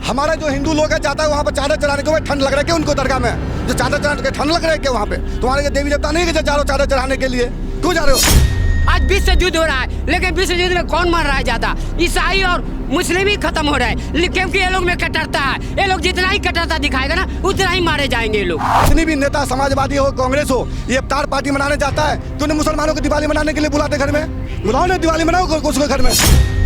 हमारा जो हिंदू लोग है जाता है वहाँ पर चादर चढ़ाने के, ठंड लग रहा है क्या उनको दरगाह में? जो चादर चढ़ाने के ठंड लग रहा है क्या वहाँ पे? तुम्हारे देवी देवता नहीं है जा रहे हो चादर चढ़ाने के लिए? क्यों जा रहे हो? आज विश्व युद्ध हो रहा है, लेकिन विश्व युद्ध में कौन मर रहा है ज्यादा? ईसाई और मुस्लिम ही खत्म हो रहे हैं, क्योंकि ये लोग में कट्टरता है। ये लोग जितना ही कट्टरता दिखाएगा ना उतना ही मारे जाएंगे ये लोग। जितनी भी नेता समाजवादी हो, कांग्रेस हो, ये इफ्तार पार्टी मनाने जाता है तो उन्हें मुसलमानों को दिवाली मनाने के लिए बुलाते घर में? बुलाओ ना, दिवाली मनाओ उसको घर में।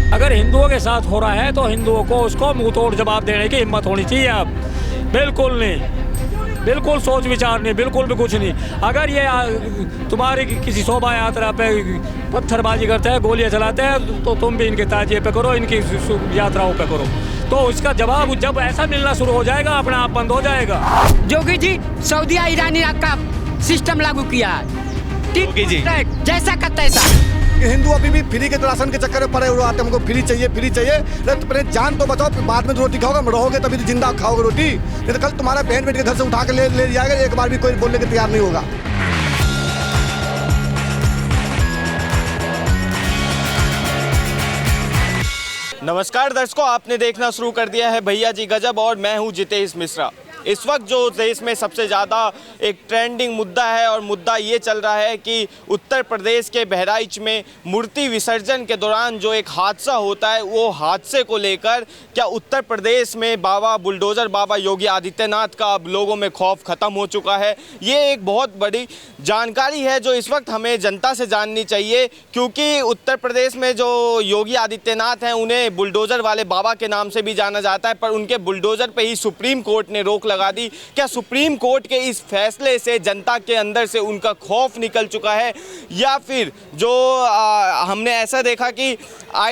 अगर हिंदुओं के साथ हो रहा है तो हिंदुओं को उसको मुंह तोड़ जवाब देने की हिम्मत होनी चाहिए। अब बिल्कुल नहीं, बिल्कुल सोच विचार नहीं, बिल्कुल भी कुछ नहीं। अगर ये तुम्हारी किसी शोभा यात्रा पे पत्थरबाजी करते हैं, गोलियां चलाते हैं, तो तुम भी इनके ताजिए पे करो, इनकी यात्राओं पे करो। तो इसका जवाब जब ऐसा मिलना शुरू हो जाएगा अपने आप बंद हो जाएगा। जोगी जी सऊदी ईरानी का सिस्टम लागू किया है, जोगी जी जैसा का तैसा। हिंदू अभी भी फ्री के राशन के चक्कर में पड़े हुए आते हैं, हमको फ्री चाहिए फ्री चाहिए। तो पहले जान तो बचाओ, बाद में तो रोटी खाओगे, रहोगे तभी तो जिंदा खाओगे रोटी। नहीं तो कल तुम्हारा बहन बेटी के घर से उठा के ले जाएगा, एक बार भी कोई बोलने के तैयार नहीं होगा। नमस्कार दर्शकों, आपने देखना शुरू कर दिया है भैया जी गजब और मैं हूं जितेश मिश्रा। इस वक्त जो देश में सबसे ज़्यादा एक ट्रेंडिंग मुद्दा है और मुद्दा ये चल रहा है कि उत्तर प्रदेश के बहराइच में मूर्ति विसर्जन के दौरान जो एक हादसा होता है, वो हादसे को लेकर क्या उत्तर प्रदेश में बाबा बुलडोज़र बाबा योगी आदित्यनाथ का अब लोगों में खौफ ख़त्म हो चुका है। ये एक बहुत बड़ी जानकारी है जो इस वक्त हमें जनता से जाननी चाहिए, क्योंकि उत्तर प्रदेश में जो योगी आदित्यनाथ हैं उन्हें बुलडोज़र वाले बाबा के नाम से भी जाना जाता है, पर उनके बुलडोज़र पर ही सुप्रीम कोर्ट ने रोक लगा दी। क्या सुप्रीम कोर्ट के इस फैसले से जनता के अंदर से उनका खौफ निकल चुका है, या फिर जो हमने ऐसा देखा कि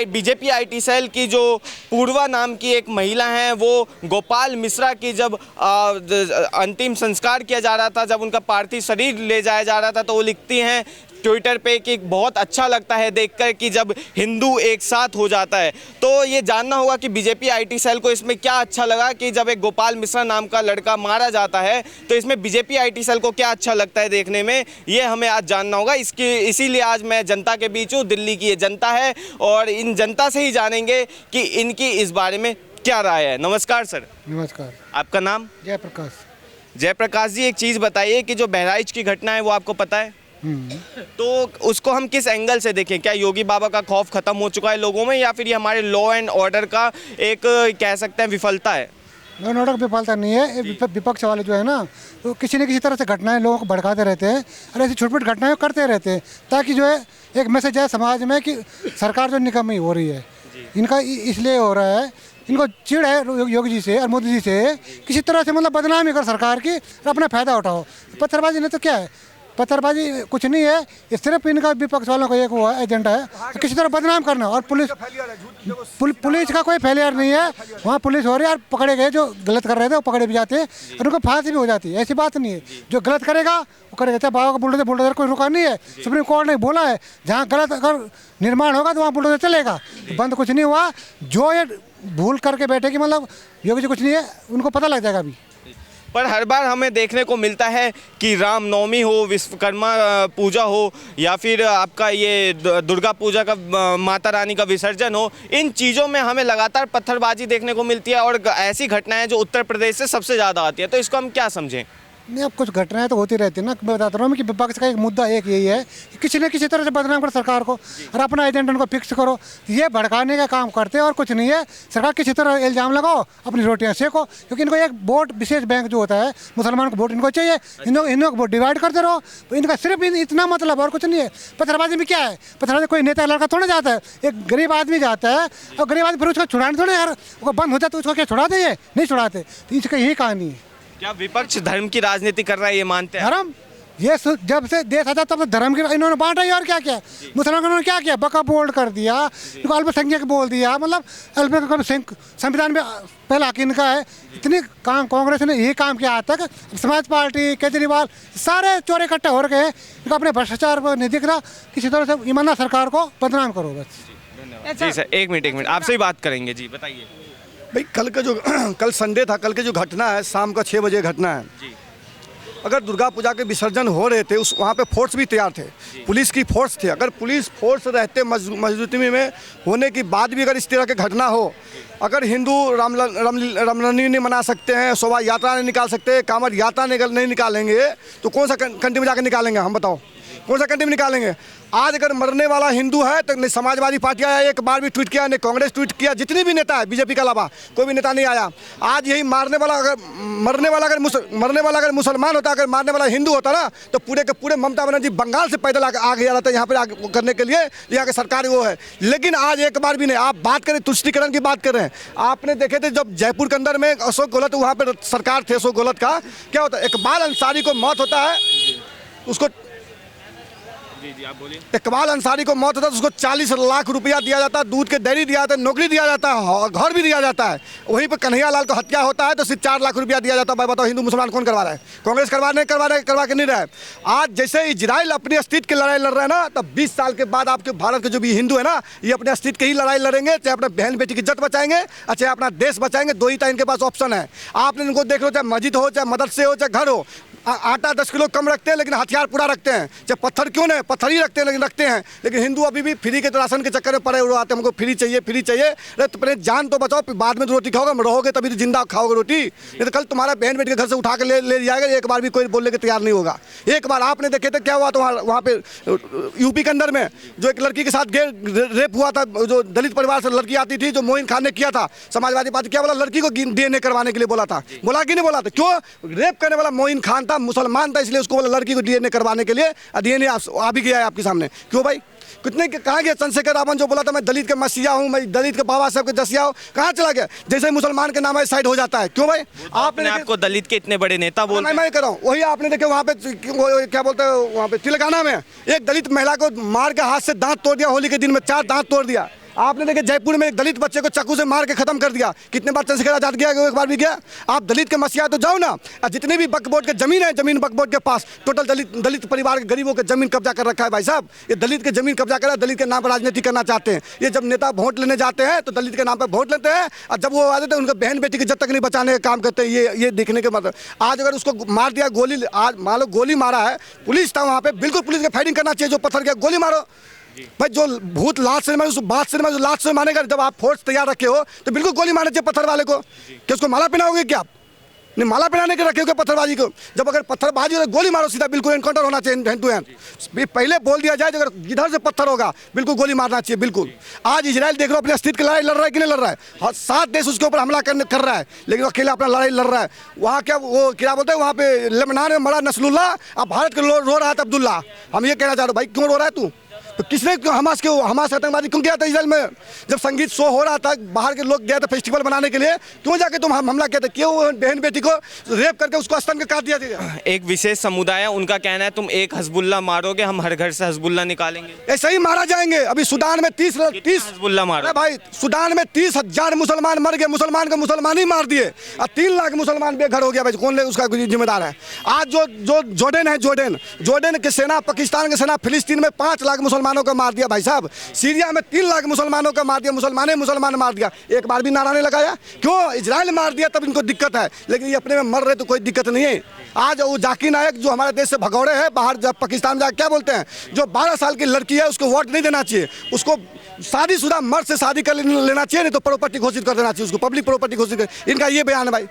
बीजेपी आईटी सेल की जो पूर्वा नाम की एक महिला हैं, वो गोपाल मिश्रा की जब अंतिम संस्कार किया जा रहा था, जब उनका पार्थिव शरीर ले जाया जा रहा था, तो वो लिखती हैं ट्विटर पे कि बहुत अच्छा लगता है देखकर कि जब हिंदू एक साथ हो जाता है। तो ये जानना होगा कि बीजेपी आईटी सेल को इसमें क्या अच्छा लगा कि जब एक गोपाल मिश्रा नाम का लड़का मारा जाता है, तो इसमें बीजेपी आईटी सेल को क्या अच्छा लगता है देखने में, ये हमें आज जानना होगा। इसीलिए आज मैं जनता के बीच हूँ, दिल्ली की ये जनता है और इन जनता से ही जानेंगे कि इनकी इस बारे में क्या राय है। नमस्कार सर। नमस्कार। आपका नाम? जयप्रकाश। जयप्रकाश जी, एक चीज़ बताइए कि जो बहराइच की घटना है वो आपको पता है, तो उसको हम किस एंगल से देखें? क्या योगी बाबा का खौफ खत्म हो चुका है लोगों में, या फिर ये हमारे लॉ एंड ऑर्डर का एक कह सकते हैं विफलता है? लॉ एंड ऑर्डर विफलता नहीं है, विपक्ष वाले जो है ना, तो किसी न किसी तरह से घटनाएं लोगों को भड़काते रहते हैं और ऐसी छोटी छोटी घटनाएं करते रहते हैं, ताकि जो है एक मैसेज है समाज में कि सरकार जो निकम्मी हो रही है। इनका इसलिए हो रहा है, इनको चिढ़ है योगी जी से और मोदी जी से, किसी तरह से मतलब बदनामी कर सरकार की और अपना फ़ायदा उठाओ। पत्थरबाजी नहीं तो क्या है, पत्थरबाजी कुछ नहीं है, ये सिर्फ इनका विपक्ष वालों का एक वो एजेंडा है, किसी तरह बदनाम करना। और पुलिस का कोई फेलियर नहीं है, वहाँ पुलिस हो रही है और पकड़े गए जो गलत कर रहे थे वो पकड़े भी जाते हैं और उनको फांसी भी हो जाती है। ऐसी बात नहीं है, जो गलत करेगा वो करेगा, चाहे बाबा का बुलडोजर कोई रुका नहीं है। सुप्रीम कोर्ट ने बोला है जहाँ गलत अगर निर्माण होगा तो वहाँ बुलडोजर चलेगा, बंद कुछ नहीं हुआ। जो ये भूल करके बैठे कि मतलब योगी जी कुछ नहीं है, उनको पता लग जाएगा अभी। पर हर बार हमें देखने को मिलता है कि रामनवमी हो, विश्वकर्मा पूजा हो, या फिर आपका ये दुर्गा पूजा का माता रानी का विसर्जन हो, इन चीज़ों में हमें लगातार पत्थरबाजी देखने को मिलती है और ऐसी घटनाएं जो उत्तर प्रदेश से सबसे ज़्यादा आती है। तो इसको हम क्या समझें? नहीं, अब कुछ घटनाएं तो होती रहती है ना। मैं बताता रहा हूँ कि विपक्ष का एक मुद्दा एक यही है कि किसी न किसी तरह से बदनाम करो सरकार को और अपना एजेंडा उनको फिक्स करो। ये भड़काने का काम करते हैं और कुछ नहीं है। सरकार किसी तरह इल्ज़ाम लगाओ, अपनी रोटियां सेको, क्योंकि इनको एक वोट विशेष बैंक जो होता है, मुसलमान को वोट इनको चाहिए, हिंदुओं को वोट डिवाइड करते रहो। तो इनका सिर्फ इतना मतलब और कुछ नहीं है। पत्थरबाजी में क्या है, पत्थरबाजी कोई नेता लड़का थोड़ा जाता है, एक गरीब आदमी जाता है और गरीब आदमी फिर उसको छुड़ाने थोड़े यार, वो बंद हो जाता तो उसको क्या छुड़ाते हैं? नहीं छुड़ाते। तो इसका यही कहानी है। क्या विपक्ष धर्म की राजनीति कर रहा है, ये मानते हैं? धर्म, ये जब से देश आता तब धर्म की इन्होंने बांटा ही। और क्या किया मुसलमानों ने, क्या किया? बका बोल्ड कर दिया, इनको अल्पसंख्यक बोल दिया। मतलब संविधान में पहला हक इनका है। इतनी काम कांग्रेस ने यही काम किया आज तक। समाज पार्टी, केजरीवाल, सारे चोर इकट्ठे हो रखे हैं। इनको अपने भ्रष्टाचार पर नहीं दिख रहा, किसी तरह से ईमानदार सरकार को बदनाम करो बस। जी सर, एक मिनट आपसे ही बात करेंगे। जी बताइए भाई, कल संडे था, कल की जो घटना है शाम का 6 बजे घटना है। अगर दुर्गा पूजा के विसर्जन हो रहे थे, उस वहाँ पे फोर्स भी तैयार थे, पुलिस की फोर्स थे। अगर पुलिस फोर्स रहते मौजूदगी में होने के बाद भी अगर इस तरह की घटना हो, अगर हिंदू रामनवमी नहीं मना सकते हैं, शोभा यात्रा नहीं निकाल सकते, कांवड़ यात्रा नहीं निकालेंगे, तो कौन सा कंट्री में जाकर निकालेंगे? हम बताओ, कौन सा कंट्री में निकालेंगे? आज अगर मरने वाला हिंदू है तो नहीं समाजवादी पार्टी आया एक बार भी ट्वीट किया, नहीं कांग्रेस ट्वीट किया, जितनी भी नेता है बीजेपी के अलावा कोई भी नेता नहीं आया। आज यही मरने वाला अगर मुसलमान होता, अगर मारने वाला हिंदू होता ना, तो पूरे के पूरे ममता बनर्जी बंगाल से पैदल आ गया जाता यहाँ पर करने के लिए, यहाँ की सरकार वो है। लेकिन आज एक बार भी नहीं। आप बात करें तुष्टिकरण की बात कर रहे हैं, आपने देखे थे जब जयपुर के अंदर में अशोक गहलोत वहाँ पर सरकार थे, अशोक गहलोत का क्या होता है, इकबाल अंसारी को मौत होता है, उसको जी आप बोलिए। इकबाल अंसारी को मौत होता है तो उसको 40 लाख रुपया दिया जाता है, दूध के डेयरी दिया जाता है, नौकरी दिया जाता है, घर भी दिया जाता है। वहीं पर कन्हैया लाल को हत्या होता है तो सिर्फ 4 लाख रुपया दिया जाता है। भाई बताओ, हिंदू मुसलमान कौन करवा रहा है? कांग्रेस करवा के नहीं रहा है। आज जैसे इजराइल अपनी अस्तित्व की लड़ाई लड़ रहा है ना, तब 20 साल के बाद आपके भारत के जो भी हिंदू है ना, ये अपने अस्तित्व की ही लड़ाई लड़ेंगे, चाहे अपने बहन बेटी की इज्जत बचाएंगे, चाहे अपना देश बचाएंगे। दो ही इनके पास ऑप्शन है। आपने इनको देख लो, चाहे मस्जिद हो, चाहे मदरसे हो, चाहे घर हो, आटा 10 किलो कम रखते हैं लेकिन हथियार पूरा रखते हैं। चाहे पत्थर क्यों नहीं, पत्थर ही रखते हैं लेकिन रखते हैं। लेकिन हिंदू अभी भी फ्री के राशन के चक्कर में पड़े हुए आते हैं, हमको फ्री चाहिए। अरे तो पहले जान तो बचाओ, बाद में तो रोटी खाओगे, रहोगे तभी तो जिंदा खाओगे रोटी। नहीं तो कल तुम्हारा बहन बेटी के घर से उठा के ले जाएगा, एक बार भी कोई बोलने के तैयार नहीं होगा। एक बार आपने देखे थे क्या हुआ था वहाँ पे यूपी के अंदर में, जो एक लड़की के साथ रेप हुआ था, जो दलित परिवार से लड़की आती थी, जो मोइन खान ने किया था। समाजवादी पार्टी क्या बोला, लड़की को DNA करवाने के लिए बोला था, बोला कि नहीं बोला था? क्यों? रेप करने वाला मोइन खान था, मुसलमान था, उसको बोला लड़की को DNA करवाने के लिए, DNA आ भी गया है आपके सामने। क्यों भाई? कितने कहाँ गया चंद्रशेखर रावण जो बोला था मैं दलित का मसीहा हूँ, मैं दलित के बाबा साहब के दसिया हूँ, कहाँ चला गया? जैसे मुसलमान के नाम साइड हो जाता है। क्यों भाई? आपने आपको दलित के इतने बड़े नेता बोल, मैं कर रहा हूँ। वही आपने देखे वहाँ पे क्या बोलते हैं, वहाँ पे तेलंगाना में एक दलित महिला को मार के हाथ से दांत तोड़ दिया, होली के दिन में 4 दांत तोड़ दिया। आपने देखे जयपुर में एक दलित बच्चे को चाकू से मार के खत्म कर दिया। कितने बार चंद्रशेखर आजाद गया? एक बार भी गया? आप दलित के मसीहा तो जाओ ना। जितने भी वक्फ बोर्ड के जमीन है, जमीन वक्फ बोर्ड के पास टोटल दलित परिवार के गरीबों के जमीन कब्जा कर रखा है। भाई साहब, ये दलित के जमीन कब्जा कर, दलित के नाम पर राजनीति करना चाहते हैं। ये जब नेता वोट लेने जाते हैं तो दलित के नाम पर वोट लेते हैं, और जब वो आ जाते हैं उनके बहन बेटी की जब तक नहीं बचाने का काम करते हैं। ये देखने के मतलब आज अगर उसको मार दिया गोली, आज मान लो गोली मारा है, पुलिस था वहाँ पे, बिल्कुल पुलिस के फायरिंग करना चाहिए। जो पत्थर गया गोली मारो भाई, जो भूत लात से मारे, बात से मारे, जो लात से मारेगा। जब आप फोर्स तैयार रखे हो तो बिल्कुल गोली मारना चाहिए पत्थर वाले को। कि उसको माला पहनाओगे क्या आप? नहीं, माला पहनाने के रखे हो पत्थरबाजी को। जब अगर पत्थरबाजी हो तो गोली मारो सीधा, बिल्कुल एनकाउंटर होना चाहिए हैंड टू हैंड। पहले बोल दिया जाए अगर जिधर से पत्थर होगा बिल्कुल गोली मारना चाहिए, बिल्कुल। आज इजराइल देख लो अपने अस्तित्व की लड़ाई लड़ रहा है कि नहीं लड़ रहा है? 7 देश उसके ऊपर हमला कर रहा है, लेकिन अकेला अपना लड़ाई लड़ रहा है। वहाँ क्या वो क्या बोलते हैं, वहाँ पे लेबनान में मरा नसरुल्लाह, अब भारत के रो रहा था अब्दुल्ला। हम ये कहना चाह रहे भाई, क्यों रो रहा है तू? तो किसने हमास आतंकवादी क्यों किया था इजराइल में? जब संगीत शो हो रहा था, बाहर के लोग गए थे फेस्टिवल बनाने के लिए, क्यों जाके तुम हमला किया था? क्यों बहन बेटी को रेप करके उसको स्तन के काट दिया था? एक विशेष समुदाय है, उनका कहना है तुम एक हजबुल्ला मारोगे, हम हर घर से हजबुल्ला निकालेंगे। ऐसे ही मारा जाएंगे। अभी सूडान में 30 हजबुल्ला मारो भाई, सूडान में 30,000 मुसलमान मर गए, मुसलमान को मुसलमान ही मार दिए, और 3 लाख मुसलमान बेघर हो गया। भाई कौन उसका जिम्मेदार है? आज जो जॉर्डन है, जॉर्डन की सेना, पाकिस्तान की सेना फिलिस्तीन में 5 लाख मुसलमानों को मार दिया। भाई साहब, सीरिया में 3 लाख मुसलमानों को मार दिया, मुसलमान मार दिया। एक बार भी नारा नहीं लगाया। क्यों? इजराइल मार दिया तब इनको दिक्कत है, लेकिन ये अपने में मर रहे तो कोई दिक्कत नहीं है। आज वो जाकिर नायक जो हमारे देश से भगौड़े हैं, बाहर जब पाकिस्तान जाकर क्या बोलते हैं, जो 12 साल की लड़की है उसको वोट नहीं देना चाहिए, उसको शादीशुदा मर्द से शादी कर लेना चाहिए, नहीं तो प्रॉपर्टी घोषित कर देना चाहिए, उसको पब्लिक प्रॉपर्टी घोषित कर। इनका ये बयान है भाई।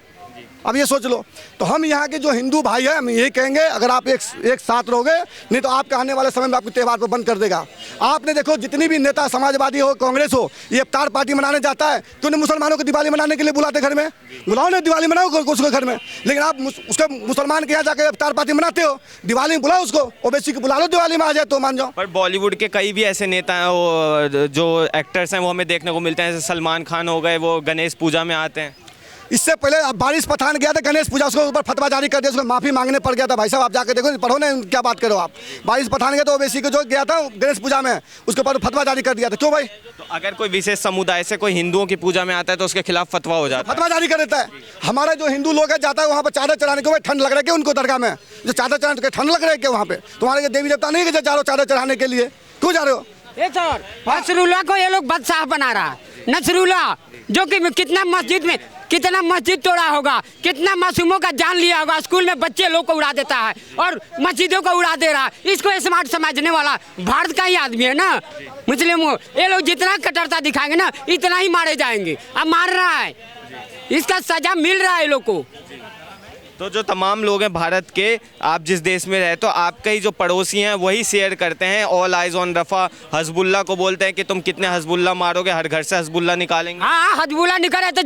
अब ये सोच लो। तो हम यहाँ के जो हिंदू भाई हैं, हम यही कहेंगे, अगर आप एक साथ रहोगे, नहीं तो आपके आने वाले समय में आपके त्यौहार पर बंद कर देगा। आपने देखो जितनी भी नेता, समाजवादी हो, कांग्रेस हो, ये इफ्तार पार्टी मनाने जाता है तो उन्हें मुसलमानों को दिवाली मनाने के लिए बुलाते घर में, बुलाओ ना दिवाली मनाओ उसको घर में। लेकिन आप उसके मुसलमान के यहाँ जाकर इफ्तार पार्टी मनाते हो, दिवाली में बुलाओ उसको, ओबीसी को बुला लो, दिवाली में आ जाए तो मान जाओ। पर बॉलीवुड के कई भी ऐसे नेता हैं, वो जो एक्टर्स हैं, वो हमें देखने को मिलते हैं, जैसे सलमान खान हो गए, वो गणेश पूजा में आते हैं। इससे पहले बारिश पठान गया था गणेश पूजा, उसको ऊपर फतवा जारी कर दिया, उसको माफी मांगने पड़ गया था। भाई साहब आप जाकर देखो, पढ़ो ना, क्या बात करो आप। बारिश पठान गया तो ओबीसी को जो गया था गणेश पूजा में, उसके ऊपर फतवा जारी कर दिया था। क्यों भाई? तो अगर कोई विशेष समुदाय से कोई हिंदुओं की पूजा में आता है तो उसके खिलाफ फतवा हो जाता है, फतवा जारी कर देता है। हमारा जो हिंदू लोग है जाता है वहाँ पर चादर चढ़ाने के, ठंड लग रहा है क्या उनको दरगाह में? जो चादर चढ़ाने ठंड लग रहा है क्या वहाँ पे? तुम्हारे देवी देवता नहीं है जा रहे हो चादर चढ़ाने के लिए? क्यों जा रहे हो? ये सर नसरुल्लाह को ये लोग बादशाह बना रहा है। नसरुल्लाह जो कि कितना मस्जिद तोड़ा होगा, कितना मासूमों का जान लिया होगा, स्कूल में बच्चे लोग को उड़ा देता है और मस्जिदों को उड़ा दे रहा है। इसको स्मार्ट समझने वाला भारत का ही आदमी है ना। मुस्लिमों ये लोग जितना कट्टरता दिखाएंगे ना इतना ही मारे जाएंगे। अब मार रहा है, इसका सजा मिल रहा है लोग को। तो जो तमाम लोग हैं भारत के, आप जिस देश में रहते हो, आपके ही जो पड़ोसी हैं वही शेयर करते हैं ऑल आइज ऑन रफा, हजबुल्ला को बोलते हैं कि तुम कितने हजबुल्ला मारोगे, हर घर से हजबुल्ला निकालेंगे। हाँ हजबुल्ला निकले तो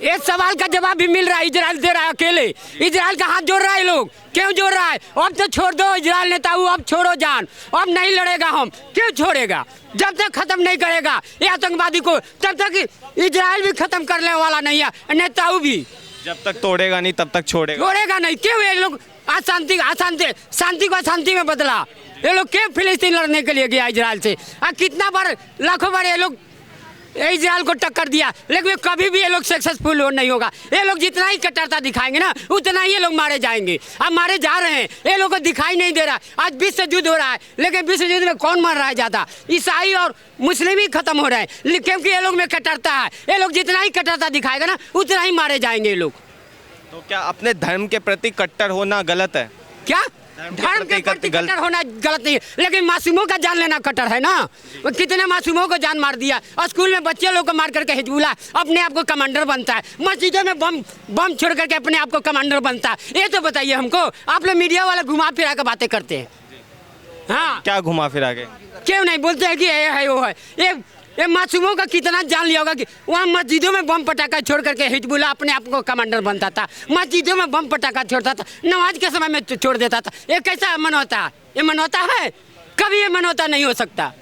एक सवाल का जवाब भी मिल रहा है, इजराइल दे रहा है अकेले। इजराइल का हाथ जोड़ रहा है लोग, क्यों जोड़ रहा है? अब तो छोड़ दो इजराइल नेताओं, अब छोड़ो जान, अब नहीं लड़ेगा हम। क्यों छोड़ेगा? जब तक खत्म नहीं करेगा ये आतंकवादी को तब तक इजराइल भी खत्म करने वाला नहीं है, नेताओं भी। जब तक तोड़ेगा नहीं तब तक छोड़ेगा नहीं। क्यों ये लोग शांति को अशांति में बदला? ये लोग क्यों फिलिस्तीन लड़ने के लिए गया इजराइल से? कितना बार, लाखों बार ये लोग इजराइल को टक्कर दिया, लेकिन कभी भी ये लोग सक्सेसफुल नहीं होगा। ये लोग जितना ही कट्टरता दिखाएंगे ना उतना ही ये लोग मारे जाएंगे। अब मारे जा रहे हैं, ये लोग को दिखाई नहीं दे रहा। आज विश्व युद्ध हो रहा है, लेकिन विश्व युद्ध में कौन मर रहा है ज़्यादा? ईसाई और मुस्लिम ही खत्म हो रहे हैं, क्योंकि ये लोग में कट्टरता है। ये लोग जितना ही कट्टरता दिखाएगा ना उतना ही मारे जाएंगे ये लोग। तो क्या अपने धर्म के प्रति कट्टर होना गलत है? क्या धर्म के प्रति कट्टर होना गलत नहीं है, लेकिन मासूमों का जान लेना कट्टर है ना। वो कितने मासूमों को जान मार दिया और स्कूल में बच्चे लोग को मार करके हिजबुल्लाह अपने आप को कमांडर बनता है, मस्जिदों में बम छोड़ करके अपने आप को कमांडर बनता है। ये तो बताइए हमको। आप लोग मीडिया वाला घुमा फिरा के बातें करते हैं। हाँ क्या घुमा फिरा के? क्यों नहीं बोलते हैं कि ये है वो है? ये मासूमों का कितना जान लिया होगा कि वहाँ मस्जिदों में बम पटाखा छोड़ करके हिजबुल्लाह अपने आप को कमांडर बनता था, मस्जिदों में बम पटाखा छोड़ता था, नमाज के समय में छोड़ देता था। ये कैसा मनौता है? ये मनौता है? कभी ये मनौता नहीं हो सकता।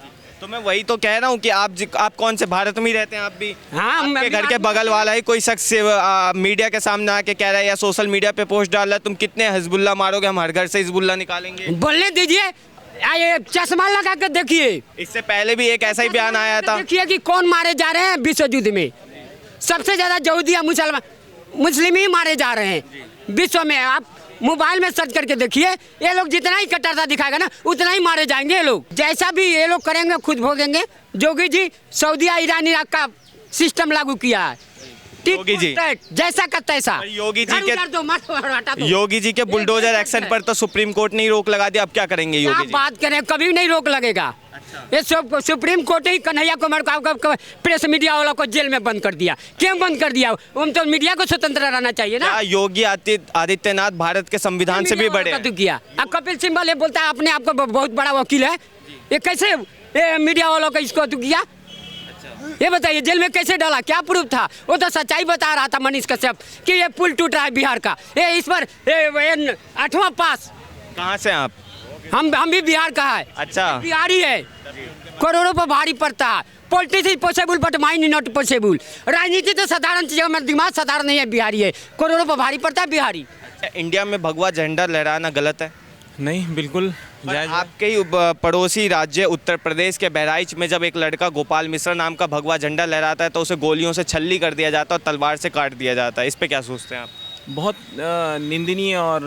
तो मैं वही तो कह रहा हूँ कि आप कौन से भारत में ही रहते हैं? आप भी? हाँ, आपके घर के बगल वाला ही कोई शख्स मीडिया के सामने आके कह रहा है या सोशल मीडिया पे पोस्ट डाल रहा है तुम कितने हिजबुल्लाह मारोगे, हम हर घर से हिजबुल्लाह निकालेंगे। बोलने दीजिए, ये चश्मा लगा कर देखिए। इससे पहले भी एक ऐसा ही बयान आया था। देखिए कि कौन मारे जा रहे हैं विश्व युद्ध में। सबसे ज्यादा यहूदी मुस्लिम ही मारे जा रहे हैं विश्व में। आप मोबाइल में सर्च करके देखिए, ये लोग जितना ही कट्टरता दिखाएगा ना उतना ही मारे जाएंगे ये लोग। जैसा भी ये लोग करेंगे खुद भोगेंगे। Yogi ji Saudi Iran Iraq का सिस्टम लागू किया है, योगी जी जैसा का तैसा। योगी जी के बुलडोजर एक्शन पर तो सुप्रीम कोर्ट ने रोक लगा दिया, अब क्या करेंगे योगी जी? बात करें, कभी नहीं रोक लगेगा। अच्छा। ये सब सुप्रीम कोर्ट ही कन्हैया कुमार को प्रेस मीडिया वाला को जेल में बंद कर दिया। क्यों बंद कर दिया? उन तो मीडिया को स्वतंत्र रहना चाहिए ना। योगी आदित्यनाथ भारत के संविधान से भी बड़े किया। अब कपिल सिब्बल बोलता है अपने आप को बहुत बड़ा वकील है। ये कैसे मीडिया वालों को इसको किया? ये बताइए जेल में कैसे डाला? क्या प्रूफ था? वो तो सच्चाई बता रहा था मनीष कश्यप कि ये पुल टूट रहा है बिहार का। ये इस पर 8वां पास। कहाँ से आप? हम भी बिहार का है। अच्छा, बिहारी है। करोड़ों पर भारी पड़ता है। Politics is possible but mind is not possible. राजनीति तो साधारण चीज है, मेरा दिमाग साधारण नहीं है। बिहारी है, करोड़ों पर भारी पड़ता है बिहारी। इंडिया में भगवा झंडा लहराना गलत है? नहीं, बिल्कुल जायज़। आपके ही पड़ोसी राज्य उत्तर प्रदेश के बहराइच में जब एक लड़का गोपाल मिश्रा नाम का भगवा झंडा लहराता है तो उसे गोलियों से छल्ली कर दिया जाता है और तलवार से काट दिया जाता है। इस पे क्या सोचते हैं आप? बहुत निंदनीय और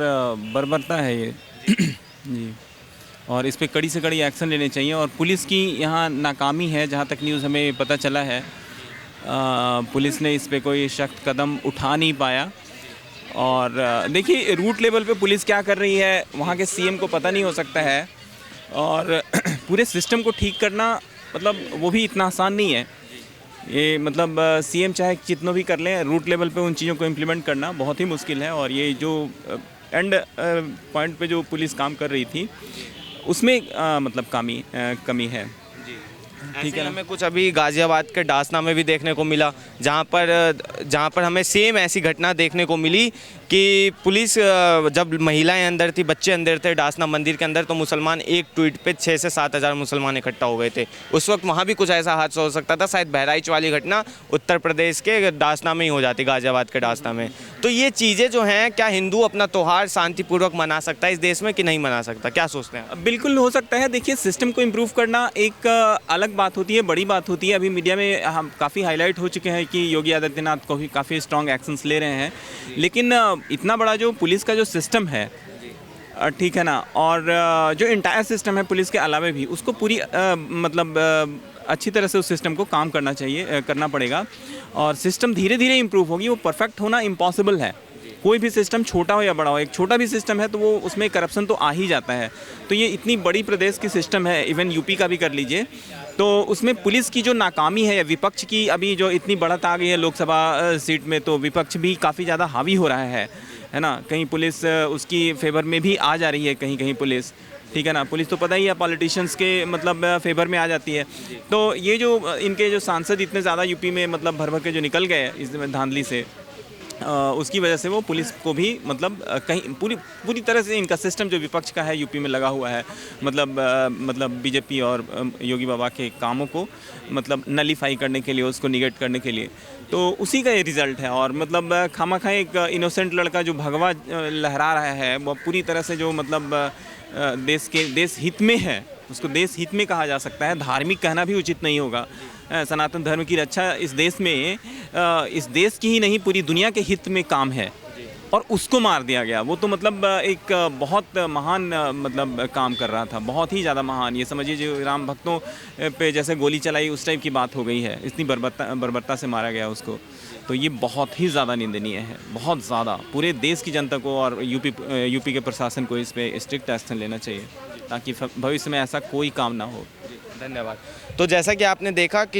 बर्बरता है ये जी, और इस पे कड़ी से कड़ी एक्शन लेने चाहिए। और पुलिस की यहाँ नाकामी है, जहाँ तक न्यूज़ हमें पता चला है। पुलिस ने इस पे कोई सख्त कदम उठा नहीं पाया। और देखिए रूट लेवल पे पुलिस क्या कर रही है वहाँ के सीएम को पता नहीं हो सकता है। और पूरे सिस्टम को ठीक करना मतलब वो भी इतना आसान नहीं है। ये मतलब सीएम चाहे जितना भी कर लें, रूट लेवल पे उन चीज़ों को इम्प्लीमेंट करना बहुत ही मुश्किल है। और ये जो एंड पॉइंट पे जो पुलिस काम कर रही थी उसमें मतलब कमी है। ठीक है। हमें कुछ अभी गाजियाबाद के डासना में भी देखने को मिला, जहाँ पर हमें सेम ऐसी घटना देखने को मिली कि पुलिस जब महिलाएं अंदर थी, बच्चे अंदर थे डासना मंदिर के अंदर, तो मुसलमान एक ट्वीट पे 6 से 7 हज़ार मुसलमान इकट्ठा हो गए थे। उस वक्त वहाँ भी कुछ ऐसा हादसा हो सकता था। शायद बहराइच वाली घटना उत्तर प्रदेश के डासना में ही हो जाती, गाजियाबाद के डासना में। तो ये चीज़ें जो हैं, क्या हिंदू अपना त्यौहार शांतिपूर्वक मना सकता है इस देश में कि नहीं मना सकता? क्या सोचते हैं? बिल्कुल हो सकता है। देखिए सिस्टम को इम्प्रूव करना एक अलग बात होती है, बड़ी बात होती है। अभी मीडिया में हम काफ़ी हाईलाइट हो चुके हैं कि योगी आदित्यनाथ को काफ़ी स्ट्रॉन्ग एक्शंस ले रहे हैं, लेकिन इतना बड़ा जो पुलिस का जो सिस्टम है ठीक है ना। और जो इंटायर सिस्टम है पुलिस के अलावा भी उसको पूरी मतलब अच्छी तरह से उस सिस्टम को काम करना चाहिए, करना पड़ेगा। और सिस्टम धीरे धीरे इम्प्रूव होगी, वो परफेक्ट होना इम्पॉसिबल है। कोई भी सिस्टम छोटा हो या बड़ा हो, एक छोटा भी सिस्टम है तो वो उसमें करप्शन तो आ ही जाता है। तो ये इतनी बड़ी प्रदेश की सिस्टम है, इवन यूपी का भी कर लीजिए, तो उसमें पुलिस की जो नाकामी है या विपक्ष की अभी जो इतनी बढ़त आ गई है लोकसभा सीट में, तो विपक्ष भी काफ़ी ज़्यादा हावी हो रहा है ना। कहीं पुलिस उसकी फेवर में भी आ जा रही है, कहीं कहीं पुलिस, ठीक है ना। पुलिस तो पता ही है पॉलिटिशियंस के मतलब फेवर में आ जाती है। तो ये जो इनके जो सांसद इतने ज़्यादा यूपी में मतलब भर भर के जो निकल गए इस धांधली से, उसकी वजह से वो पुलिस को भी मतलब कहीं पूरी तरह से इनका सिस्टम जो विपक्ष का है यूपी में लगा हुआ है, मतलब बीजेपी और योगी बाबा के कामों को मतलब नलीफाई करने के लिए, उसको निगेट करने के लिए, तो उसी का ये रिज़ल्ट है। और मतलब खामखा एक इनोसेंट लड़का जो भगवा लहरा रहा है, वो पूरी तरह से जो मतलब देश हित में है, उसको देश हित में कहा जा सकता है, धार्मिक कहना भी उचित नहीं होगा। सनातन धर्म की रक्षा इस देश में, इस देश की ही नहीं पूरी दुनिया के हित में काम है, और उसको मार दिया गया। वो तो मतलब एक बहुत महान मतलब काम कर रहा था, बहुत ही ज़्यादा महान। ये समझिए जो राम भक्तों पे जैसे गोली चलाई उस टाइप की बात हो गई है, इतनी बर्बरता से मारा गया उसको। तो ये बहुत ही ज़्यादा निंदनीय है, बहुत ज़्यादा। पूरे देश की जनता को और यूपी के प्रशासन को इस पर स्ट्रिक्ट एक्शन लेना चाहिए, ताकि भविष्य में ऐसा कोई काम ना हो। धन्यवाद। तो जैसा कि आपने देखा कि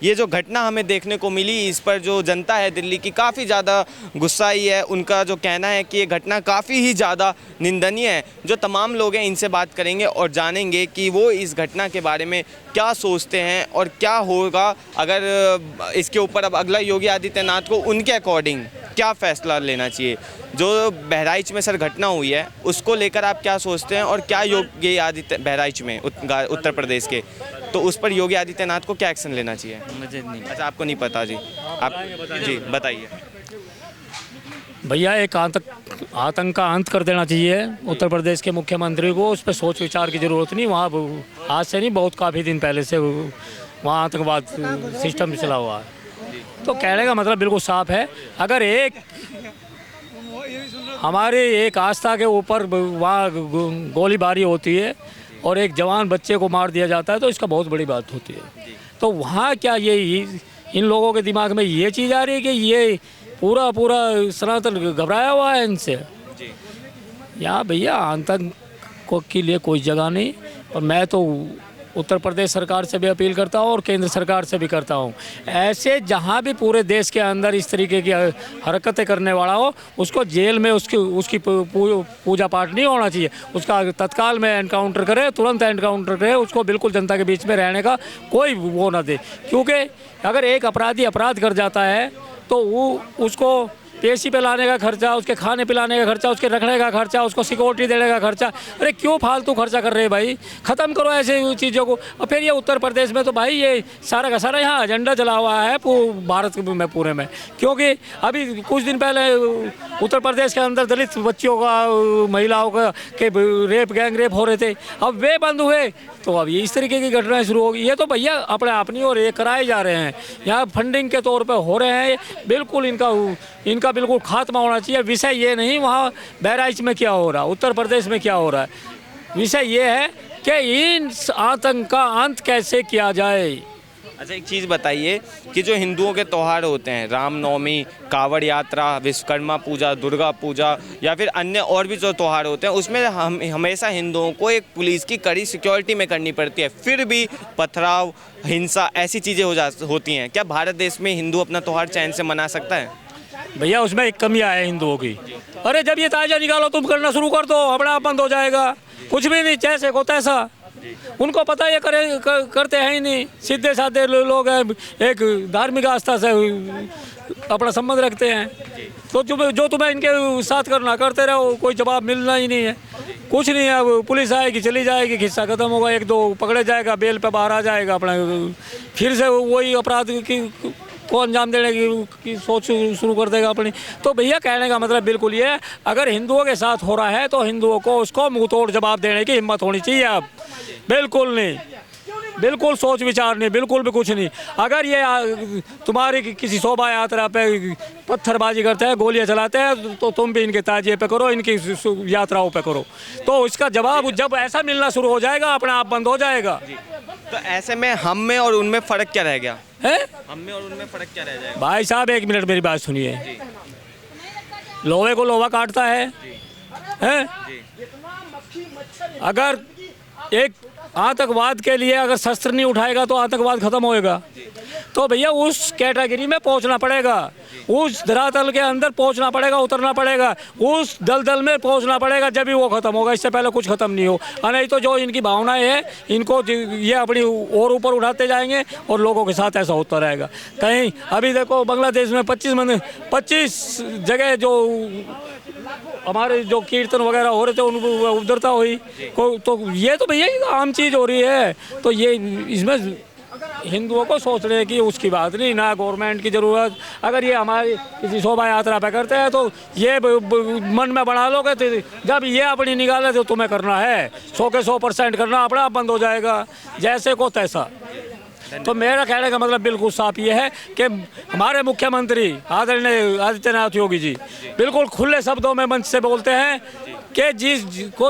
ये जो घटना हमें देखने को मिली, इस पर जो जनता है दिल्ली की काफ़ी ज़्यादा गुस्सा ही है। उनका जो कहना है कि ये घटना काफ़ी ही ज़्यादा निंदनीय है। जो तमाम लोग हैं इनसे बात करेंगे और जानेंगे कि वो इस घटना के बारे में क्या सोचते हैं और क्या होगा अगर इसके ऊपर अब अगला योगी आदित्यनाथ को उनके अकॉर्डिंग क्या फ़ैसला लेना चाहिए। जो बहराइच में सर घटना हुई है उसको लेकर आप क्या सोचते हैं, और क्या योगी बहराइच में उत्तर प्रदेश के, तो उस पर योगी आदित्यनाथ को क्या एक्शन लेना चाहिए? मुझे नहीं। अच्छा, आपको नहीं पता जी, आप जी बताइए। भैया एक आतंक का अंत कर देना चाहिए उत्तर प्रदेश के मुख्यमंत्री को। उस पर सोच विचार की ज़रूरत नहीं। वहाँ आज से नहीं, बहुत काफ़ी दिन पहले से वहाँ आतंकवाद सिस्टम चला हुआ है। तो कहने का मतलब बिल्कुल साफ है, अगर एक हमारे एक आस्था के ऊपर वहाँ गोलीबारी होती है और एक जवान बच्चे को मार दिया जाता है, तो इसका बहुत बड़ी बात होती है। तो वहाँ क्या ये इन लोगों के दिमाग में ये चीज़ आ रही है कि ये पूरा सनातन घबराया हुआ है इनसे? यहाँ भैया आतंक के लिए कोई जगह नहीं। और मैं तो उत्तर प्रदेश सरकार से भी अपील करता हूँ और केंद्र सरकार से भी करता हूँ, ऐसे जहाँ भी पूरे देश के अंदर इस तरीके की हरकतें करने वाला हो, उसको जेल में उसकी पूजा पाठ नहीं होना चाहिए। उसका तत्काल में एनकाउंटर करे, तुरंत एनकाउंटर करे, उसको बिल्कुल जनता के बीच में रहने का कोई वो ना दे। क्योंकि अगर एक अपराधी अपराध कर जाता है तो वो उसको पेशी पे लाने का खर्चा, उसके खाने पिलाने का खर्चा, उसके रखने का खर्चा, उसको सिक्योरिटी देने का खर्चा, अरे क्यों फालतू खर्चा कर रहे हैं भाई? ख़त्म करो ऐसे चीज़ों को। और फिर ये उत्तर प्रदेश में तो भाई ये सारा का सारा यहाँ एजेंडा चला हुआ है भारत में पूरे में। क्योंकि अभी कुछ दिन पहले उत्तर प्रदेश के अंदर दलित बच्चियों का, महिलाओं का के रेप, गैंग रेप हो रहे थे, अब वे बंद हुए तो अब ये इस तरीके की घटनाएं शुरू होगी। ये तो भैया अपने अपनी और ये कराए जा रहे हैं, यहाँ फंडिंग के तौर पर हो रहे हैं। बिल्कुल इनका बिल्कुल खात्मा होना चाहिए। विषय ये नहीं वहाँ बहराइच में क्या हो रहा, उत्तर प्रदेश में क्या हो रहा है, विषय ये है कि इन आतंक का अंत कैसे किया जाए। अच्छा, एक चीज़ बताइए कि जो हिंदुओं के त्यौहार होते हैं, रामनवमी, कावड़ यात्रा, विश्वकर्मा पूजा, दुर्गा पूजा या फिर अन्य और भी जो त्यौहार होते हैं, उसमें हमेशा हिंदुओं को एक पुलिस की कड़ी सिक्योरिटी में करनी पड़ती है, फिर भी पथराव, हिंसा, ऐसी चीज़ें होती हैं। क्या भारत देश में हिंदू अपना त्यौहार चैन से मना सकता है? भैया उसमें एक कमी है हिंदुओं की। अरे जब ये ताजा निकालो तुम करना शुरू कर दो, अपने आप बंद हो जाएगा। कुछ भी नहीं, जैसे को तैसा। उनको पता ये करते हैं ही नहीं। सीधे साधे लोग हैं, एक धार्मिक आस्था से अपना संबंध रखते हैं। तो जो तुम्हें इनके साथ करना करते रहो, कोई जवाब मिलना ही नहीं है। कुछ नहीं है, अब पुलिस आएगी, चली जाएगी, किस्सा खत्म होगा, एक दो पकड़े जाएगा, बेल पे बाहर आ जाएगा, अपना फिर से वही अपराध को अंजाम देने की सोच शुरू कर देगा अपनी। तो भैया कहने का मतलब बिल्कुल ये है, अगर हिंदुओं के साथ हो रहा है तो हिंदुओं को उसको मुंह तोड़ जवाब देने की हिम्मत होनी चाहिए। अब बिल्कुल नहीं, बिल्कुल सोच विचार नहीं, बिल्कुल भी कुछ नहीं। अगर ये तुम्हारी किसी शोभा यात्रा पे पत्थरबाजी करते हैं, गोलियां चलाते हैं, तो तुम भी इनके ताजिए पे करो, इनकी यात्राओं पे करो। तो इसका जवाब जब ऐसा मिलना शुरू हो जाएगा, अपने आप बंद हो जाएगा। तो ऐसे में हम में और उनमें फ़र्क क्या रह गया? है हम में और उनमें फ़र्क क्या रह जाएगा? भाई साहब, एक मिनट मेरी बात सुनिए। लोहे को लोहा काटता है? अगर एक आतंकवाद के लिए अगर शस्त्र नहीं उठाएगा तो आतंकवाद खत्म होएगा। तो भैया उस कैटेगरी में पहुंचना पड़ेगा, उस धरातल के अंदर पहुंचना पड़ेगा, उतरना पड़ेगा, उस दलदल में पहुंचना पड़ेगा, जब भी वो खत्म होगा। इससे पहले कुछ खत्म नहीं हो। नहीं तो जो इनकी भावनाएं हैं, इनको ये अपनी और ऊपर उठाते जाएंगे और लोगों के साथ ऐसा होता रहेगा। कहीं अभी देखो बांग्लादेश में 25 जगह जो हमारे जो कीर्तन वगैरह हो रहे थे उनको उधरता हुई तो ये तो भैया आम चीज़ हो रही है। तो ये इसमें हिंदुओं को सोचने की उसकी बात नहीं, ना गवर्नमेंट की ज़रूरत। अगर ये हमारी किसी शोभा यात्रा पे करते हैं तो ये मन में बना लोगे, तो जब ये अपनी निकाले तो तुम्हें करना है 100 के 100% करना, अपना आप बंद हो जाएगा, जैसे को तैसा। तो मेरा कहने का मतलब बिल्कुल साफ ये है कि हमारे मुख्यमंत्री आदरणीय आदित्यनाथ योगी जी बिल्कुल खुले शब्दों में मंच से बोलते हैं कि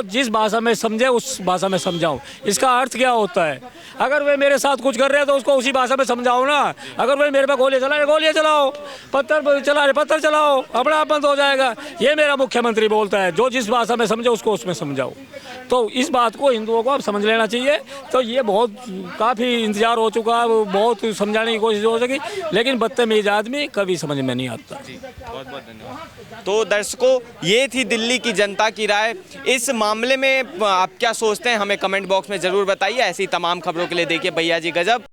जिस भाषा में समझे उस भाषा में समझाओ। इसका अर्थ क्या होता है? अगर वे मेरे साथ कुछ कर रहे हैं तो उसको उसी भाषा में समझाओ ना। अगर वे मेरे पे गोलियां चला रहे, गोलियां चलाओ, पत्थर चला रहे, पत्थर चलाओ, अपना आप बंद हो जाएगा। ये मेरा मुख्यमंत्री बोलता है, जो जिस भाषा में समझे उसको उसमें समझाओ। तो इस बात को हिंदुओं को अब समझ लेना चाहिए। तो ये बहुत काफ़ी इंतजार हो चुका है, बहुत समझाने की कोशिश हो सकी, लेकिन बदतमीज आदमी कभी समझ में नहीं आता। बहुत बहुत धन्यवाद। तो दर्शकों, ये थी दिल्ली की जनता की राय। इस मामले में आप क्या सोचते हैं, हमें कमेंट बॉक्स में ज़रूर बताइए। ऐसी तमाम खबरों के लिए देखिए भैया जी गजब।